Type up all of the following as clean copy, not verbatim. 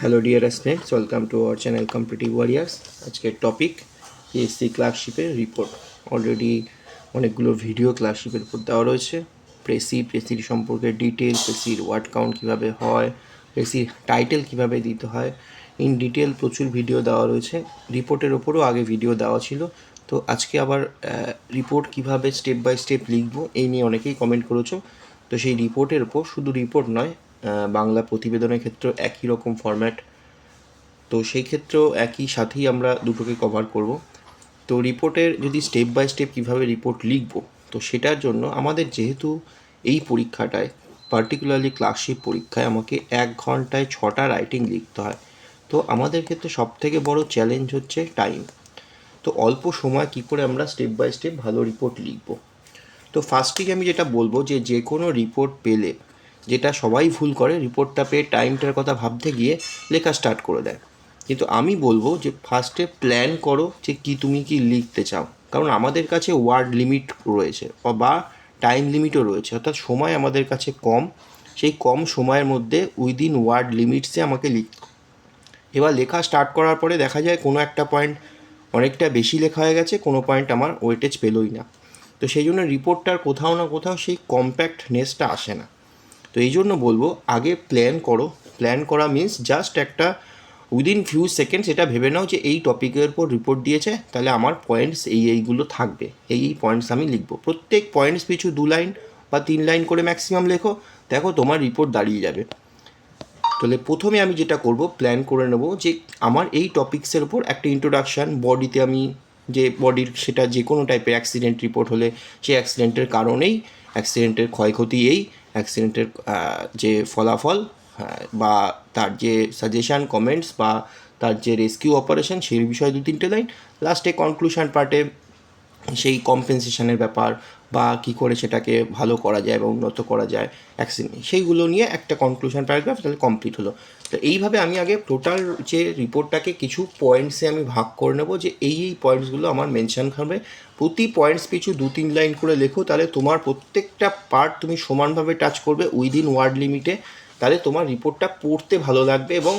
Hello dear students, welcome to our channel competitive warriors. আজকের topic PSC ক্লার্কশিপের report. Already অনেকগুলো video ক্লার্কশিপের উপর দেওয়া রয়েছে। প্রেসির সম্পর্কে ডিটেল, প্রেসির ওয়ার্ড কাউন্ট কীভাবে হয়, প্রেসির টাইটেল কীভাবে দিতে হয়, ইন ডিটেল প্রচুর ভিডিও দেওয়া রয়েছে। রিপোর্টের ওপরও আগে ভিডিও দেওয়া ছিল। তো আজকে আবার রিপোর্ট কীভাবে স্টেপ বাই স্টেপ লিখবো এই নিয়ে অনেকেই কমেন্ট করেছো। তো সেই রিপোর্টের ওপর, শুধু রিপোর্ট নয়, বাংলা প্রতিবেদনের ক্ষেত্রেও একই রকম ফরম্যাট, তো সেই ক্ষেত্রেও একই সাথেই আমরা দুটোকে কভার করব। তো রিপোর্টের যদি স্টেপ বাই স্টেপ কীভাবে রিপোর্ট লিখব, তো সেটার জন্য আমাদের যেহেতু এই পরীক্ষাটায়, পার্টিকুলারলি ক্লার্কশিপ পরীক্ষায় আমাকে 1 ঘন্টায় 6টা রাইটিং লিখতে হয়। তো আমাদের ক্ষেত্রে সবথেকে বড় চ্যালেঞ্জ হচ্ছে টাইম। তো অল্প সময় কী করে আমরা স্টেপ বাই স্টেপ ভালো রিপোর্ট লিখব। তো ফার্স্টেই আমি যেটা বলবো যে কোনো রিপোর্ট পেলে, যেটা সবাই ভুল করে, রিপোর্টটা পেয়ে টাইমটার কথা ভাবতে গিয়ে লেখা স্টার্ট করে দেয়। কিন্তু আমি বলবো যে ফার্স্টে প্ল্যান করো যে তুমি কি লিখতে চাও, কারণ আমাদের কাছে ওয়ার্ড লিমিট রয়েছে বা টাইম লিমিটও রয়েছে, অর্থাৎ সময় আমাদের কাছে কম। সেই কম সময়ের মধ্যে উইদিন ওয়ার্ড লিমিটসে আমাকে লিখতে, এবার লেখা স্টার্ট করার পরে দেখা যায় কোনো একটা পয়েন্ট অনেকটা বেশি লেখা হয়ে গেছে, কোনো পয়েন্ট আমার ওয়েটেজ পেলোই না। তো সেই জন্য রিপোর্টটার কোথাও না কোথাও সেই কম্প্যাক্টনেসটা আসে না। তো এই জন্য বলবো আগে প্ল্যান করো। প্ল্যান করা মিনস জাস্ট একটা উইদিন ফিউ সেকেন্ডস এটা ভেবে নাও যে এই টপিকের উপর রিপোর্ট দিয়েছে, তাহলে আমার পয়েন্টস এইগুলো থাকবে, এই পয়েন্টস আমি লিখবো। প্রত্যেক পয়েন্টস পিছু 2 লাইন বা 3 লাইন করে ম্যাক্সিমাম লেখো, দেখো তোমার রিপোর্ট দাঁড়িয়ে যাবে। তাহলে প্রথমে আমি যেটা করব, প্ল্যান করে নেব যে আমার এই টপিক্সের উপর একটা ইন্ট্রোডাকশান, বডিতে আমি যে বডির সেটা যে কোনো টাইপের অ্যাক্সিডেন্ট রিপোর্ট হলে সেই অ্যাক্সিডেন্টের কারণেই, অ্যাক্সিডেন্টের ক্ষয়ক্ষতি এই, অ্যাক্সিডেন্টের যে ফলাফল, বা তার যে সাজেশান কমেন্টস বা তার যে রেস্কিউ অপারেশন সেই বিষয়ে 2-3টে লাইন, লাস্টে কনক্লুশন পার্টে সেই কম্পেনসেশনের ব্যাপার বা কী করে সেটাকে ভালো করা যায় বা উন্নত করা যায় অ্যাক্সিডেন্ট, সেইগুলো নিয়ে একটা কনক্লুশন প্যারাগ্রাফ, তাহলে কমপ্লিট হলো। তো এইভাবে আমি আগে টোটাল যে রিপোর্টটাকে কিছু পয়েন্টসে আমি ভাগ করে নেবো যে এই পয়েন্টসগুলো আমার মেনশন হবে। প্রতি পয়েন্টস পিছু 2-3 লাইন করে লেখো, তাহলে তোমার প্রত্যেকটা পার্ট তুমি সমানভাবে টাচ করবে উইদিন ওয়ার্ড লিমিটে, তাহলে তোমার রিপোর্টটা পড়তে ভালো লাগবে এবং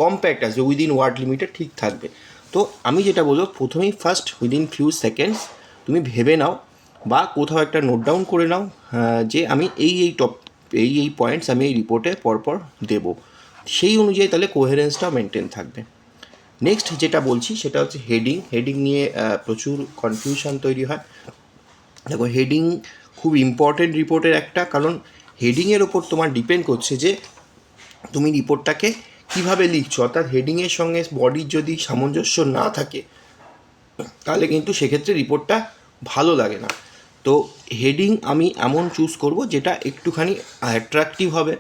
কম্প্যাক্ট আসবে, উইদিন ওয়ার্ড লিমিটে ঠিক থাকবে। তো আমি যেটা বলবো, প্রথমেই ফার্স্ট উইদিন ফিউ সেকেন্ডস তুমি ভেবে নাও বা কোথাও একটা নোট ডাউন করে নাও যে আমি এই পয়েন্টস আমি এই রিপোর্টে পরপর দেবো, সেই অনুযায়ী তাহলে কোহেরেন্সটা মেনটেন থাকবে। নেক্সট যেটা বলছি সেটা হচ্ছে হেডিং নিয়ে প্রচুর কনফিউশন তৈরি হয়। দেখো, হেডিং খুব ইম্পর্টেন্ট রিপোর্টের একটা, কারণ হেডিংয়ের ওপর তোমার ডিপেন্ড করছে যে তুমি রিপোর্টটাকে কীভাবে লিখছো। অর্থাৎ হেডিংয়ের সঙ্গে বডির যদি সামঞ্জস্য না থাকে, তাহলে কিন্তু সেক্ষেত্রে রিপোর্টটা ভালো লাগে না। তো হেডিং আমি এমন চুজ করব যেটা একটুখানি অ্যাট্রাকটিভ হবে,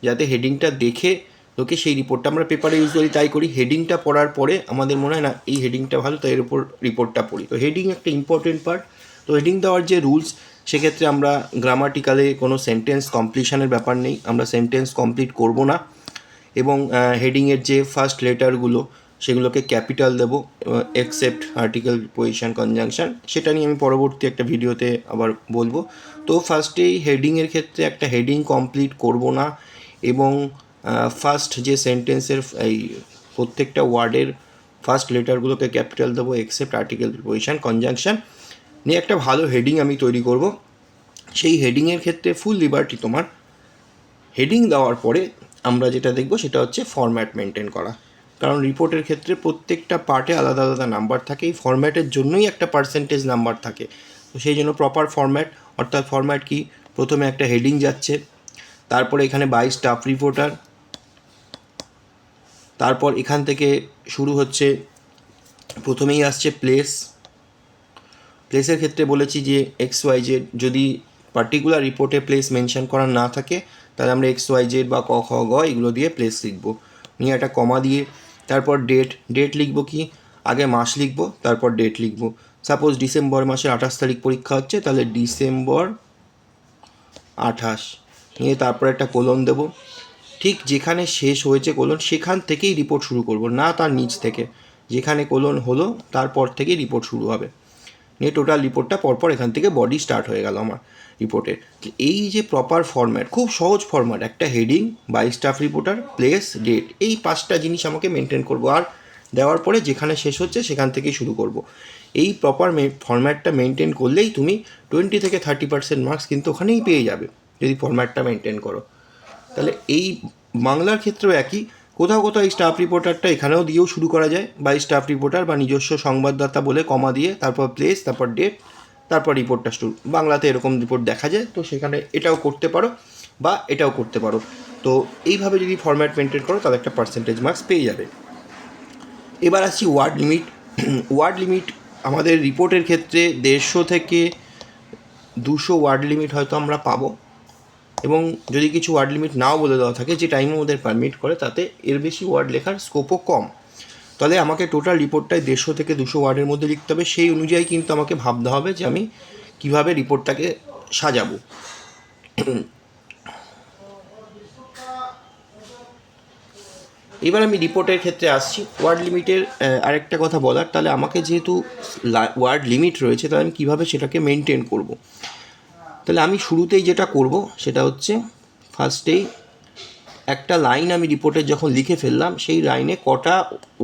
যাতে হেডিংটা দেখে লোকে সেই রিপোর্টটা, আমরা পেপারে ইউজুয়ালি তাই করি, হেডিংটা পড়ার পরে আমাদের মনে হয় না এই হেডিংটা ভালো, তো এর উপর রিপোর্টটা পড়ি। তো হেডিং একটা ইম্পর্টেন্ট পার্ট। তো হেডিং দেওয়ার যে রুলস, সেক্ষেত্রে আমরা গ্রামাটিক্যালে কোনো সেন্টেন্স কমপ্লিশনের ব্যাপার নেই, আমরা সেন্টেন্স কমপ্লিট করব না। এবং হেডিংয়ের যে ফার্স্ট লেটারগুলো সেগুলোকে ক্যাপিটাল দেবো, এক্সেপ্ট আর্টিকেল, পজিশন, কনজাংশন, সেটা নিয়ে আমি পরবর্তী একটা ভিডিওতে আবার বলবো। তো ফার্স্টেই হেডিংয়ের ক্ষেত্রে একটা হেডিং কমপ্লিট করব না, এবং ফার্স্ট যে সেন্টেন্সের এই প্রত্যেকটা ওয়ার্ডের ফার্স্ট লেটারগুলোকে ক্যাপিটাল দেবো, এক্সেপ্ট আর্টিকেল, পজিশন, কনজাংশন নিয়ে একটা ভালো হেডিং আমি তৈরি করব। সেই হেডিংয়ের ক্ষেত্রে ফুল লিবার্টি তোমার। হেডিং দেওয়ার পরে আমরা যেটা দেখব সেটা হচ্ছে ফরম্যাট মেনটেন করা, কারণ রিপোর্টের ক্ষেত্রে প্রত্যেকটা পার্টে আলাদা আলাদা নাম্বার থাকে, এই ফরম্যাটের জন্যই একটা পার্সেন্টেজ নাম্বার থাকে। তো সেই জন্য প্রপার ফরম্যাট, অর্থাৎ ফরম্যাট কি, প্রথমে একটা হেডিং যাচ্ছে, তারপরে এখানে বাই স্টাফ রিপোর্টার, তারপর এখান থেকে শুরু হচ্ছে, প্রথমেই আসছে প্লেসের ক্ষেত্রে বলেছি যে XYZ, যদি পার্টিকুলার রিপোর্টে প্লেস মেনশন করা না থাকে তাহলে আমরা XYZ বা ক খ গ এগুলো দিয়ে প্লেস লিখবো, নিয়ে একটা কমা দিয়ে তারপর ডেট লিখবো, কি আগে মাস লিখবো তারপর ডেট লিখবো। সাপোজ ডিসেম্বর মাসের 28 তারিখ পরীক্ষা হচ্ছে, তাহলে ডিসেম্বর 28 নিয়ে তারপর একটা কোলন দেবো। ঠিক যেখানে শেষ হয়েছে কোলন সেখান থেকেই রিপোর্ট শুরু করব, না তার নিচ থেকে। যেখানে কোলন হলো তারপর থেকেই রিপোর্ট শুরু হবে। নিয়ে টোটাল রিপোর্টটা পরপর এখান থেকে বডি স্টার্ট হয়ে গেল আমার রিপোর্টের। এই যে প্রপার ফরম্যাট, খুব সহজ ফরম্যাট, একটা heading, by staff reporter, place, date, এই 5টা জিনিস আমাকে মেনটেন করবো। আর দেওয়ার পরে যেখানে শেষ হচ্ছে সেখান থেকেই শুরু করব। এই প্রপার ফরম্যাটটা মেনটেন করলেই তুমি 20 থেকে 30% মার্কস কিন্তু ওখানেই পেয়ে যাবে যদি ফরম্যাটটা মেনটেন করো। তাহলে এই বাংলার ক্ষেত্রেও একই, কোথাও কোথাও এই স্টাফ রিপোর্টারটা এখানেও দিয়েও শুরু করা যায়, বা স্টাফ রিপোর্টার বা নিজস্ব সংবাদদাতা বলে কমা দিয়ে তারপর প্লেস, তারপর ডেট, তারপর রিপোর্টটা শুরু। বাংলাতে এরকম রিপোর্ট দেখা যায়, তো সেখানে এটাও করতে পারো বা এটাও করতে পারো। তো এইভাবে যদি ফরম্যাট মেনটেন করো তাহলে একটা পার্সেন্টেজ মার্কস পেয়ে যাবে। এবার আসছি ওয়ার্ড লিমিট। ওয়ার্ড লিমিট আমাদের রিপোর্টের ক্ষেত্রে 150 থেকে 200 ওয়ার্ড লিমিট হয়তো আমরা পাবো, এবং যদি কিছু ওয়ার্ড লিমিট নাও বলে দেওয়া থাকে যে টাইম আমাদের পারমিট করে, তাতে এর বেশি ওয়ার্ড লেখার স্কোপও কম। তাহলে আমাকে টোটাল রিপোর্টটায় 150 থেকে 200 ওয়ার্ডের মধ্যে লিখতে হবে। সেই অনুযায়ী কিন্তু আমাকে ভাবতে হবে যে আমি কীভাবে রিপোর্টটাকে সাজাবো। এবার আমি রিপোর্টের ক্ষেত্রে আসছি। ওয়ার্ড লিমিটের আরেকটা কথা বলার, তাহলে আমাকে যেহেতু ওয়ার্ড লিমিট রয়েছে, তাহলে আমি কীভাবে সেটাকে মেনটেন করব। তাহলে আমি শুরুতেই যেটা করব সেটা হচ্ছে, ফার্স্টেই একটা লাইন আমি রিপোর্টের যখন লিখে ফেললাম, সেই লাইনে কটা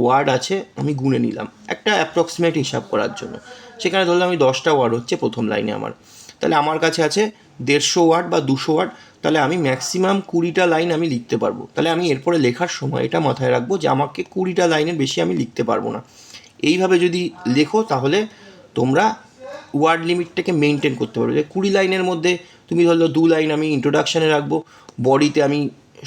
ওয়ার্ড আছে আমি গুনে নিলাম একটা অ্যাপ্রক্সিমেট হিসাব করার জন্য। সেখানে ধরলাম আমি 10টা ওয়ার্ড হচ্ছে প্রথম লাইনে আমার, তাহলে আমার কাছে আছে 150 ওয়ার্ড বা 200 ওয়ার্ড, তাহলে আমি ম্যাক্সিমাম 20টা লাইন আমি লিখতে পারবো। তাহলে আমি এরপরে লেখার সময় এটা মাথায় রাখবো যে আমাকে 20টা লাইনের বেশি আমি লিখতে পারবো না। এইভাবে যদি লেখো তাহলে তোমরা ওয়ার্ড লিমিটটাকে মেনটেন করতে পারবে। যে 20 লাইনের মধ্যে তুমি ধরলো 2 লাইন আমি ইন্ট্রোডাকশানে রাখবো, বডিতে আমি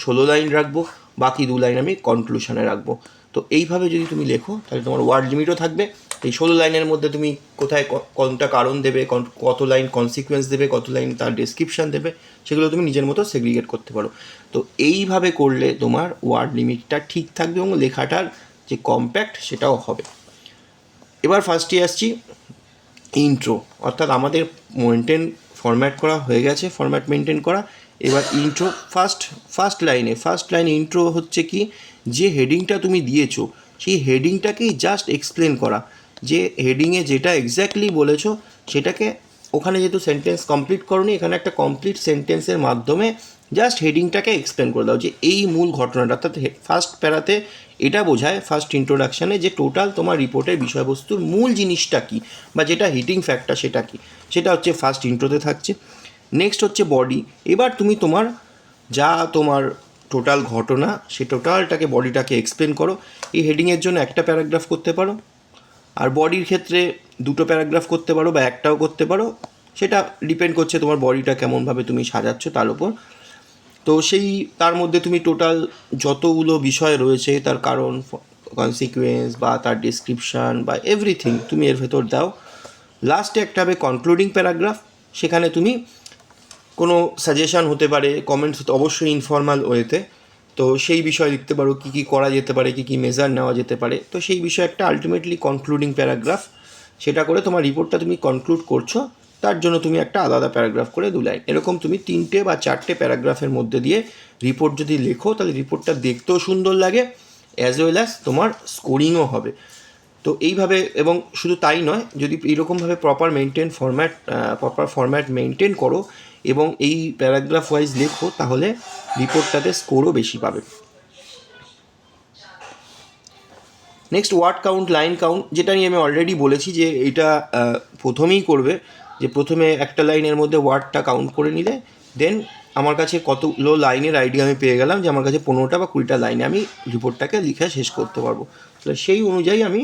16 লাইন রাখবো, বাকি 2 লাইন আমি কনক্লুশনে রাখবো। তো এইভাবে যদি তুমি লেখো তাহলে তোমার ওয়ার্ড লিমিটও থাকবে। এই 16 লাইনের মধ্যে তুমি কোথায় কোনটা কারণ দেবে, কত লাইন কনসিকুয়েন্স দেবে, কত লাইন তার ডেসক্রিপশান দেবে, সেগুলো তুমি নিজের মতো সেগ্রিগেট করতে পারো। তো এইভাবে করলে তোমার ওয়ার্ড লিমিটটা ঠিক থাকবে এবং লেখাটার যে কম্প্যাক্ট সেটাও হবে। এবার ফার্স্টে আসছি ইন্ট্রো, অর্থাৎ আমাদের ফরম্যাট করা হয়ে গেছে, ফরম্যাট মেনটেন করা। এবার ইন্ট্রো, ফার্স্ট লাইনে ইন্ট্রো হচ্ছে কি, যে হেডিংটা তুমি দিয়েছো সেই হেডিংটাকেই জাস্ট এক্সপ্লেন করা, যে হেডিংয়ে যেটা এক্স্যাক্টলি বলেছো সেটাকে, ওখানে যেহেতু সেন্টেন্স কমপ্লিট করোনি, এখানে একটা কমপ্লিট সেন্টেন্সের মাধ্যমে জাস্ট হেডিংটাকে এক্সপ্লেন করে দাও যে এই মূল ঘটনাটা। অর্থাৎ ফার্স্ট প্যারাতে এটা বোঝায়, ফার্স্ট ইন্ট্রোডাকশানে, যে টোটাল তোমার রিপোর্টের বিষয়বস্তুর মূল জিনিসটা কী বা যেটা হিটিং ফ্যাক্টর সেটা কী, সেটা হচ্ছে ফার্স্ট ইন্ট্রোতে থাকছে। নেক্সট হচ্ছে বডি। এবার তুমি তোমার টোটাল ঘটনা, সে টোটালটাকে, বডিটাকে এক্সপ্লেন করো। এই হেডিংয়ের জন্য একটা প্যারাগ্রাফ করতে পারো, আর বডির ক্ষেত্রে 2টো প্যারাগ্রাফ করতে পারো বা একটাও করতে পারো, সেটা ডিপেন্ড করছে তোমার বডিটা কেমনভাবে তুমি সাজাচ্ছ তার উপর। তো তার মধ্যে তুমি টোটাল যতগুলো বিষয় রয়েছে, তার কারণ, কনসিকুয়েন্স বা তার ডেসক্রিপশান বা এভরিথিং তুমি এর ভেতর দাও। লাস্টে একটা হবে কনক্লুডিং প্যারাগ্রাফ, সেখানে তুমি কোনো সাজেশান হতে পারে, কমেন্টস হতে, অবশ্যই ইনফর্মাল ওয়েতে, তো সেই বিষয় লিখতে পারো, কী কী করা যেতে পারে, কী কী মেজার নেওয়া যেতে পারে। তো সেই বিষয়ে একটা আলটিমেটলি কনক্লুডিং প্যারাগ্রাফ, সেটা করে তোমার রিপোর্টটা তুমি কনক্লুড করছো, তার জন্য তুমি একটা আলাদা প্যারাগ্রাফ করে 2 লাইন, এরকম তুমি 3টে বা 4টে প্যারাগ্রাফের মধ্যে দিয়ে রিপোর্ট যদি লেখো, তাহলে রিপোর্টটা দেখতেও সুন্দর লাগে, অ্যাজ ওয়েল অ্যাজ তোমার স্কোরিংও হবে। তো এইভাবে, এবং শুধু তাই নয়, যদি এইরকমভাবে প্রপার ফরম্যাট মেনটেন করো এবং এই প্যারাগ্রাফ ওয়াইজ লেখো, তাহলে রিপোর্টটাতে স্কোরও বেশি পাবে। Next word count, line count, যেটা নিয়ে আমি অলরেডি বলেছি যে এটা প্রথমেই করবে, যে প্রথমে একটা লাইনের মধ্যে ওয়ার্ডটা কাউন্ট করে নিলে, দেন আমার কাছে কতগুলো লাইনের আইডিয়া আমি পেয়ে গেলাম, যে আমার কাছে 15টা বা 20টা লাইনে আমি রিপোর্টটাকে লিখে শেষ করতে পারবো। তাহলে সেই অনুযায়ী আমি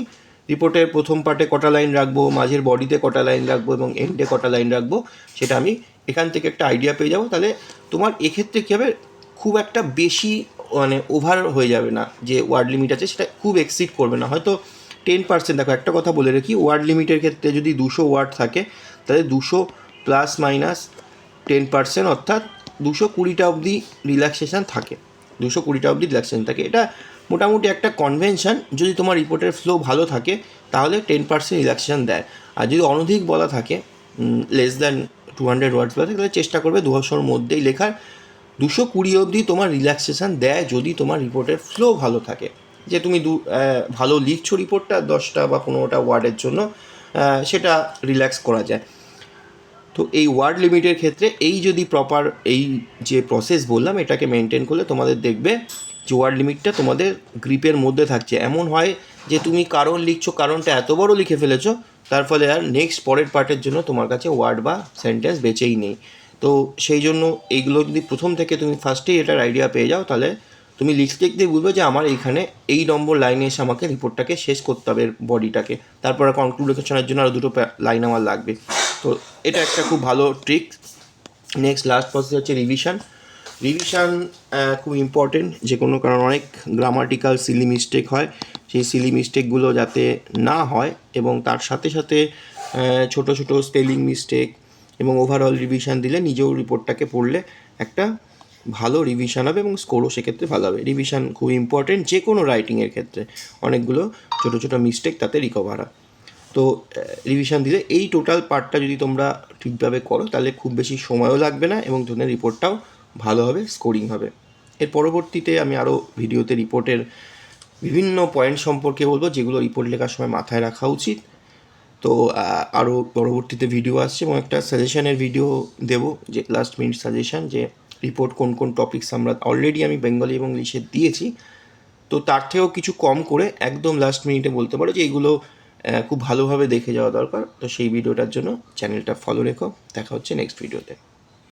রিপোর্টের প্রথম পার্টে কটা লাইন রাখবো, মাঝের বডিতে কটা লাইন রাখবো এবং এন্ডে কটা লাইন রাখবো, সেটা আমি এখান থেকে একটা আইডিয়া পেয়ে যাবো। তাহলে তোমার এক্ষেত্রে কী হবে, খুব একটা বেশি ওভার হয়ে যাবে না, যে ওয়ার্ড লিমিট আছে সেটা খুব এক্সিড করবে না, হয়তো 10%। দেখো একটা কথা বলে রাখি, ওয়ার্ড লিমিটের ক্ষেত্রে যদি 200 ওয়ার্ড থাকে, তাহলে 200 ± 10%, অর্থাৎ 220টা অবধি রিল্যাক্সেশান থাকে, 220টা অবধি রিল্যাক্সেশান থাকে। এটা মোটামুটি একটা কনভেনশন। যদি তোমার রিপোর্টের ফ্লো ভালো থাকে তাহলে 10% রিল্যাক্সেশান দেয়, আর যদি অনধিক বলা থাকে, লেস দ্যান 200 ওয়ার্ডস বলা থাকে, তাহলে চেষ্টা করবে 200-র মধ্যেই লেখার। 220 অবধি তোমার রিল্যাক্সেশান দেয় যদি তোমার রিপোর্টের ফ্লো ভালো থাকে, যে তুমি ভালো লিখছো রিপোর্টটা 10টা বা 15টা ওয়ার্ডের জন্য, সেটা রিল্যাক্স করা যায়। তো এই ওয়ার্ড লিমিটের ক্ষেত্রে এই যদি প্রপার এই যে প্রসেস বললাম এটাকে মেনটেন করলে তোমাদের দেখবে যে ওয়ার্ড লিমিটটা তোমাদের গ্রিপের মধ্যে থাকছে। এমন হয় যে তুমি কারণ লিখছো, কারণটা এত বড় লিখে ফেলেছো, তার ফলে আর নেক্সট পরের পার্টের জন্য তোমার কাছে ওয়ার্ড বা সেন্টেন্স বেঁচেই নেই। তো সেই জন্য এইগুলো যদি প্রথম থেকে তুমি ফার্স্টেই এটার আইডিয়া পেয়ে যাও, তাহলে তুমি লিখতে লিখতে বুঝবে যে আমার এইখানে এই নম্বর লাইনে এসে আমাকে রিপোর্টটাকে শেষ করতে হবে, বডিটাকে, তারপরে কনক্লুডেশনের জন্য আরও দুটো লাইন আমার লাগবে। তো এটা একটা খুব ভালো ট্রিক। নেক্সট লাস্ট প্রসেস হচ্ছে রিভিশন। রিভিশন খুব ইম্পর্টেন্ট, যে কোনো কারণ অনেক গ্রামাটিক্যাল সিলি মিস্টেক হয়, সেই সিলি মিস্টেকগুলো যাতে না হয়, এবং তার সাথে সাথে ছোটো ছোটো স্পেলিং মিস্টেক, এবং ওভারঅল রিভিশন দিলে নিজেও রিপোর্টটাকে পড়লে একটা ভালো রিভিশন হবে এবং স্কোরও সেক্ষেত্রে ভালো হবে। রিভিশন খুব ইম্পর্টেন্ট যে কোনো রাইটিংয়ের ক্ষেত্রে, অনেকগুলো ছোটো ছোটো মিস্টেক তাতে রিকভার হয়। তো রিভিশন দিলে এই টোটাল পার্টটা যদি তোমরা ঠিকভাবে করো তাহলে খুব বেশি সময়ও লাগবে না এবং তোমাদের রিপোর্টটাও ভালো হবে, স্কোরিং হবে। এর পরবর্তীতে আমি আরও ভিডিওতে রিপোর্টের বিভিন্ন পয়েন্ট সম্পর্কে বলবো যেগুলো রিপোর্ট লেখার সময় মাথায় রাখা উচিত। তো আরও পরবর্তীতে ভিডিও আসছে এবং একটা সাজেশনের ভিডিও দেবো, যে লাস্ট মিনিট সাজেশন, যে রিপোর্ট কোন কোন টপিকস আমরা অলরেডি আমি বেঙ্গলি এবং ইংলিশে দিয়েছি, তো তার থেকেও কিছু কম করে একদম লাস্ট মিনিটে বলতে পারো যে এইগুলো খুব ভালোভাবে দেখে যাওয়া দরকার। তো সেই ভিডিওটার জন্য চ্যানেলটা ফলো রেখো। দেখা হচ্ছে নেক্সট ভিডিওতে।